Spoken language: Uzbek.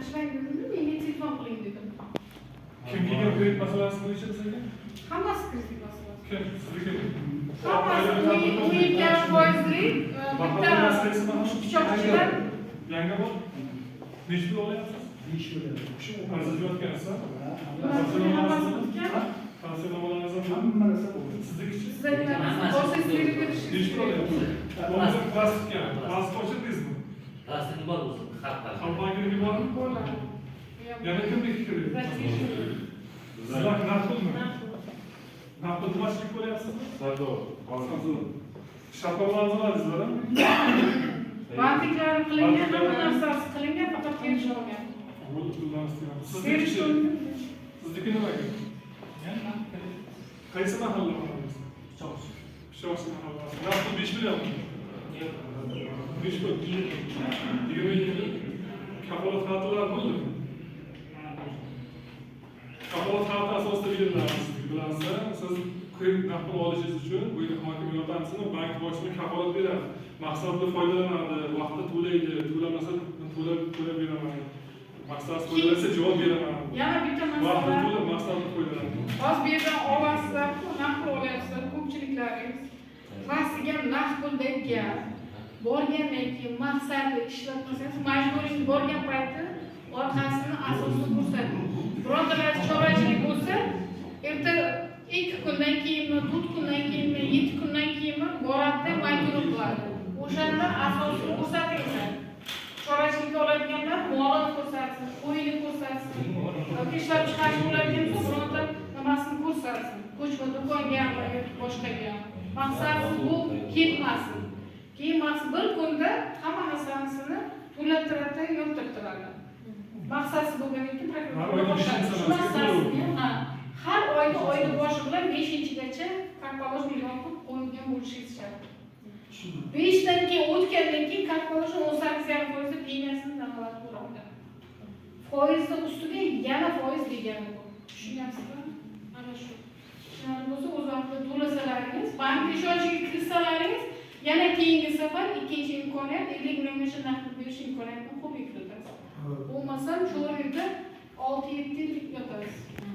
tashlang dedim, menga telefon qiling dedim. Kimga kredit masalasi bo'yicha sizga? Hammasi kredit masalasi. Kim? Sizniki? Hammasi o'yinga foizli, bitta pichoqchilar yangi bor. Necha pul olyapsiz? 5 yil. Shu arziyotgansiz? Tavsiyanomalarimizni Hamma narsa bo'ldi. siznikichi? sizlarga boshingizga berishingiz Necha pul kerak. olyapsiz? Bo'lmasa plastikka. Plastik ochildingizmi? Plastik bor o'zi, xalqlar. Xalqlarga bormi? Bo'ladi. Yana kimniki kredit? Sizlar naqdmi? Naqd to'lashlik ko'ryapsizmi? Savdo, Savdo. Shartnomalar Bandliklar qilingan, hamma narsasi qilingan, faqat kelishib olgan. Sizniki nimaga? Qaysi mahalla mahallangiz? Pichoqchi mahallasi. Naqd 5 millionmi? 5 million. 20 yil kafolat xatirlar bo'ldimi? Kafolat xatir asosida beriladi sizga. Bilasizlar, siz kredit naqd pul olishingiz uchun bu yerda hokimiyat yordamchisi bank boshqa kafolat beradi. Maqsadli foydalanadi, vaqtida to'laydi, to'lamasa to'lab beraman. Maqsadsiz to'lasa javob beraman. Yana bitta Vaqtida masala. to'lab, maqsadli foydalanadi. Hozir bu yerdan olasizlar, naqd pul olyapsizlar, ko'pchiliklaringiz. Pastiga naqd puldek gap. Borgandan keyin maqsadli ishlatmasangiz, majburiy borgan payti orqasini asosini ko'rsating. Birontalar chorvachilik bo'lsa, erta 2 kundan keyinmi, 4 kundan keyinmi, 7 kundan keyinmi boradida majbur qiladi. O'shanda asosini ko'rsatinglar. Chorvachilikka oladiganlar molini ko'rsatsin, qo'yini ko'rsatsin. Yoki ishlab chiqarish bo'ladigan bo'lsa, bironta nimasini ko'rsatsin. Ko'chma do'kongami yoki boshqaga. Maqsadi bu ketmasin. Keyin bir kunda hamma narsanisini to'lattiradi, yo'qtirtiradi. Maqsadi bo'lgandan keyin prokuratura boshqaradi. Har oyni boshi bilan 5-gacha kartpalosh million pul qo'yilgan bo'lishingiz shart. 5 dan keyin o'tgandan keyin kartpaloshni 18,5% deb peniyasini naqd qiladi. Foizni ustiga yana foiz degani bu. Tushunyapsizmi? Mana shu. Tushunarli bo'lsa o'z vaqtida to'lasalaringiz, bankga ishonchga kirsalaringiz, yana keyingi safar ikkinchi imkoniyat 50 milliongacha naqd berish imkoniyatini qo'lga kiritasiz. Bo'lmasa shu yerda 6-7 yil yotasiz.